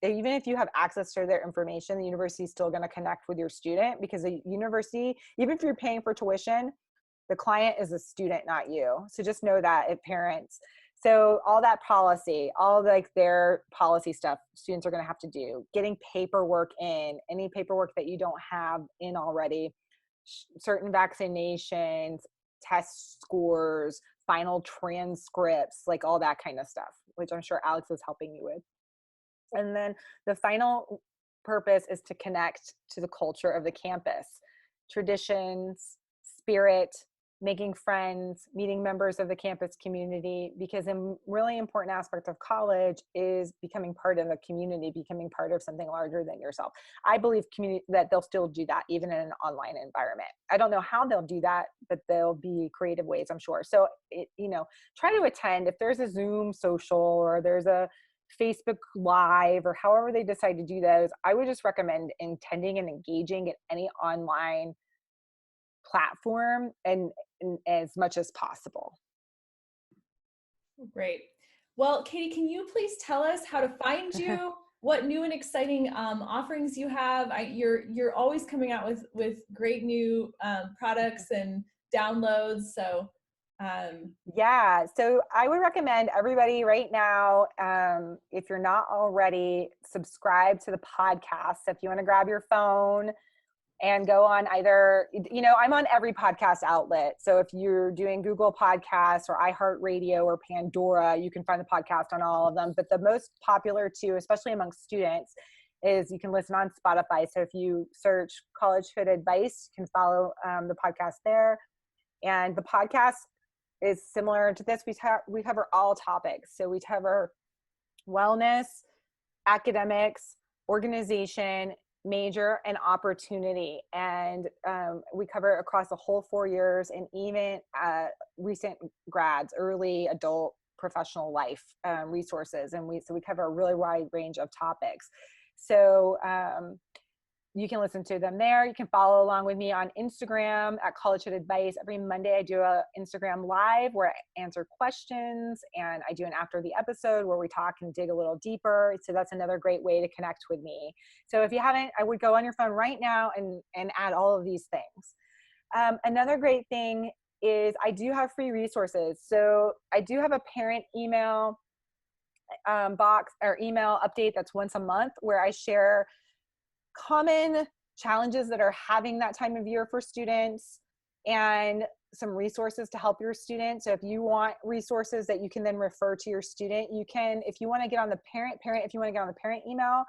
[SPEAKER 1] even if you have access to their information, the university is still going to connect with your student, because the university, even if you're paying for tuition, the client is a student, not you. So just know that, if parents. So all that policy, all like their policy stuff, students are going to have to do. Getting paperwork in, any paperwork that you don't have in already, certain vaccinations, test scores, final transcripts, like all that kind of stuff, which I'm sure Alex is helping you with. And then the final purpose is to connect to the culture of the campus, traditions, spirit, making friends, meeting members of the campus community, because a really important aspect of college is becoming part of a community, becoming part of something larger than yourself. I believe that they'll still do that even in an online environment. I don't know how they'll do that, but there'll be creative ways, I'm sure. So, try to attend. If there's a Zoom social or there's a Facebook Live or however they decide to do those, I would just recommend attending and engaging in any online platform and as much as possible.
[SPEAKER 2] Great. Well, Katy, can you please tell us how to find you? What new and exciting offerings you have? You're always coming out with great new products and downloads. So
[SPEAKER 1] yeah, so I would recommend everybody right now, if you're not already, subscribe to the podcast. So if you want to grab your phone and go on either, I'm on every podcast outlet. So if you're doing Google Podcasts or iHeartRadio or Pandora, you can find the podcast on all of them. But the most popular too, especially among students, is you can listen on Spotify. So if you search College Fit Advice, you can follow the podcast there. And the podcast is similar to this. We cover all topics. So we cover wellness, academics, organization, major, and opportunity. And we cover across the whole 4 years, and even recent grads, early adult professional life resources. And we cover a really wide range of topics. So you can listen to them there. You can follow along with me on Instagram at College Fit Advice. Every Monday I do a Instagram live where I answer questions, and I do an after the episode where we talk and dig a little deeper. So that's another great way to connect with me. So if you haven't, I would go on your phone right now and add all of these things. Another great thing is I do have free resources. So I do have a parent email box or email update that's once a month, where I share common challenges that are having that time of year for students and some resources to help your students. So if you want resources that you can then refer to your student, you can. If you want to get on the parent, if you want to get on the parent email,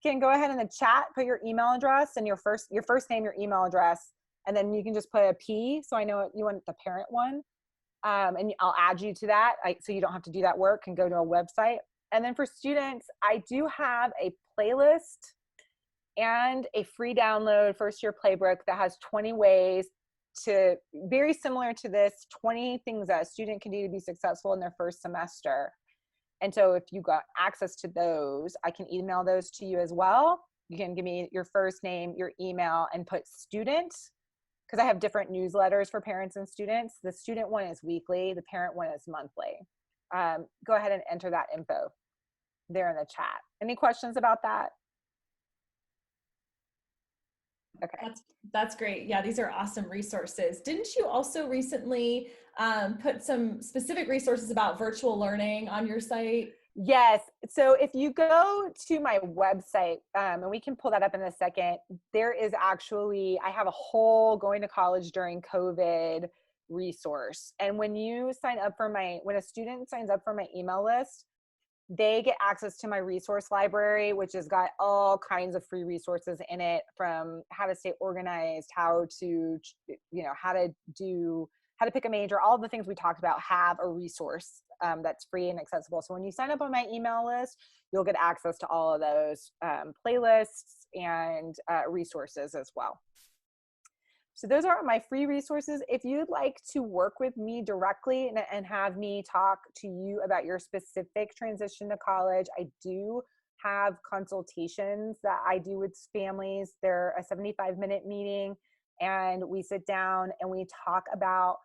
[SPEAKER 1] you can go ahead in the chat, put your email address and your first name, your email address, and then you can just put a P, so I know you want the parent one, and I'll add you to that, so you don't have to do that work and go to a website. And then for students, I do have a playlist and a free download first year playbook that has 20 ways to, very similar to this, 20 things that a student can do to be successful in their first semester. And so if you got access to those, I can email those to you as well. You can give me your first name, your email, and put student, because I have different newsletters for parents and students. The student one is weekly, the parent one is monthly. Go ahead and enter that info there in the chat. Any questions about that? Okay.
[SPEAKER 2] That's great. Yeah, these are awesome resources. Didn't you also recently put some specific resources about virtual learning on your site?
[SPEAKER 1] Yes. So if you go to my website, and we can pull that up in a second, there is actually, I have a whole going to college during COVID resource. And when you sign up for when a student signs up for my email list, they get access to my resource library, which has got all kinds of free resources in it, from how to stay organized, how to, how to pick a major, all the things we talked about have a resource that's free and accessible. So when you sign up on my email list, you'll get access to all of those playlists and resources as well. So those are my free resources. If you'd like to work with me directly and have me talk to you about your specific transition to college, I do have consultations that I do with families. They're a 75-minute meeting, and we sit down and we talk about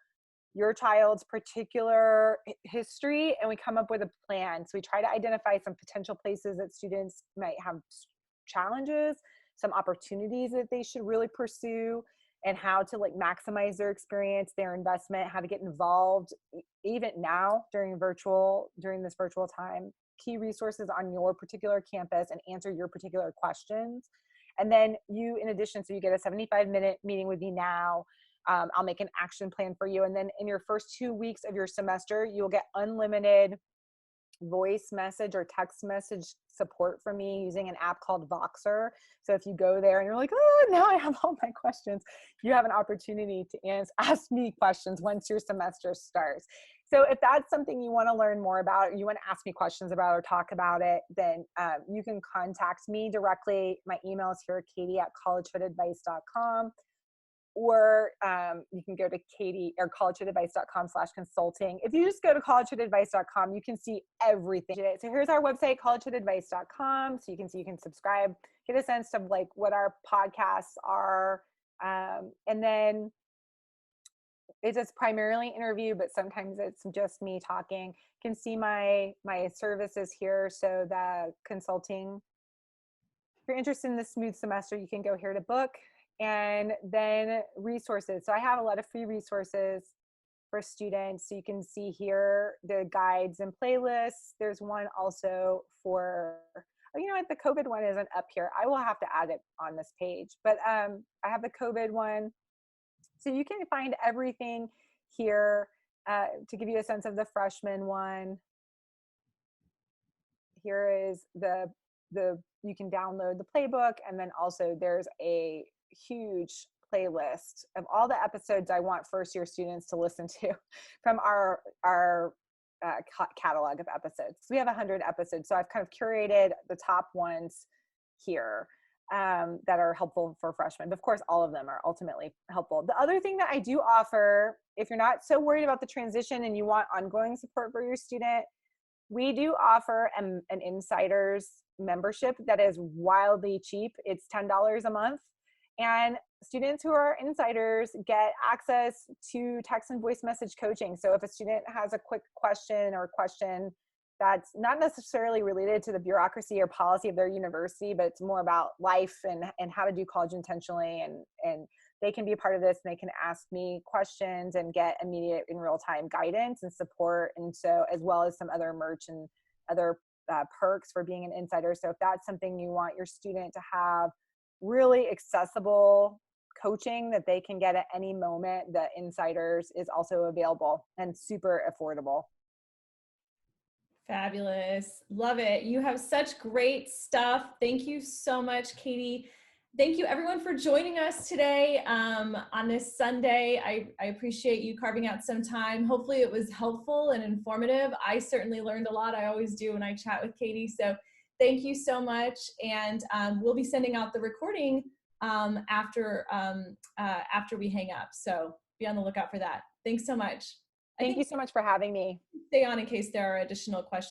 [SPEAKER 1] your child's particular history, and we come up with a plan. So we try to identify some potential places that students might have challenges, some opportunities that they should really pursue, and how to like maximize their experience, their investment, how to get involved even now during this virtual time, key resources on your particular campus, and answer your particular questions. And then you, in addition, so you get a 75-minute meeting with me now. I'll make an action plan for you. And then in your first 2 weeks of your semester, you'll get unlimited voice message or text message support from me using an app called Voxer. So if you go there and you're like, oh, now I have all my questions, you have an opportunity to ask me questions once your semester starts. So if that's something you want to learn more about, or you want to ask me questions about or talk about it, then you can contact me directly. My email is here, katy@collegefitadvice.com. Or you can go to Katy or collegefitadvice.com/consulting. If you just go to collegefitadvice.com, you can see everything. So here's our website, collegefitadvice.com. So you can subscribe, get a sense of like what our podcasts are. And then it's just primarily interview, but sometimes it's just me talking. You can see my services here. So the consulting, if you're interested in the smooth semester, you can go here to book. And then resources. So I have a lot of free resources for students. So you can see here the guides and playlists. There's one also for, you know what, the COVID one isn't up here. I will have to add it on this page. But I have the COVID one. So you can find everything here to give you a sense of the freshman one. Here is the you can download the playbook, and then also there's a huge playlist of all the episodes I want first year students to listen to from our catalog of episodes. We have 100 episodes, so I've kind of curated the top ones here that are helpful for freshmen. But of course, all of them are ultimately helpful. The other thing that I do offer, if you're not so worried about the transition and you want ongoing support for your student, we do offer an insiders membership that is wildly cheap. It's $10 a month. And students who are insiders get access to text and voice message coaching. So if a student has a quick question or question that's not necessarily related to the bureaucracy or policy of their university, but it's more about life and how to do college intentionally, and they can be a part of this, and they can ask me questions and get immediate and real-time guidance and support. And so, as well as some other merch and other perks for being an insider. So if that's something you want your student to have, really accessible coaching that they can get at any moment, the insiders is also available and super affordable.
[SPEAKER 2] Fabulous. Love it. You have such great stuff. Thank you so much, Katy. Thank you everyone for joining us today on this Sunday. I appreciate you carving out some time. Hopefully it was helpful and informative. I certainly learned a lot. I always do when I chat with Katy. So thank you so much. And we'll be sending out the recording after we hang up. So be on the lookout for that. Thanks so much.
[SPEAKER 1] Thank you so much for having me.
[SPEAKER 2] Stay on in case there are additional questions.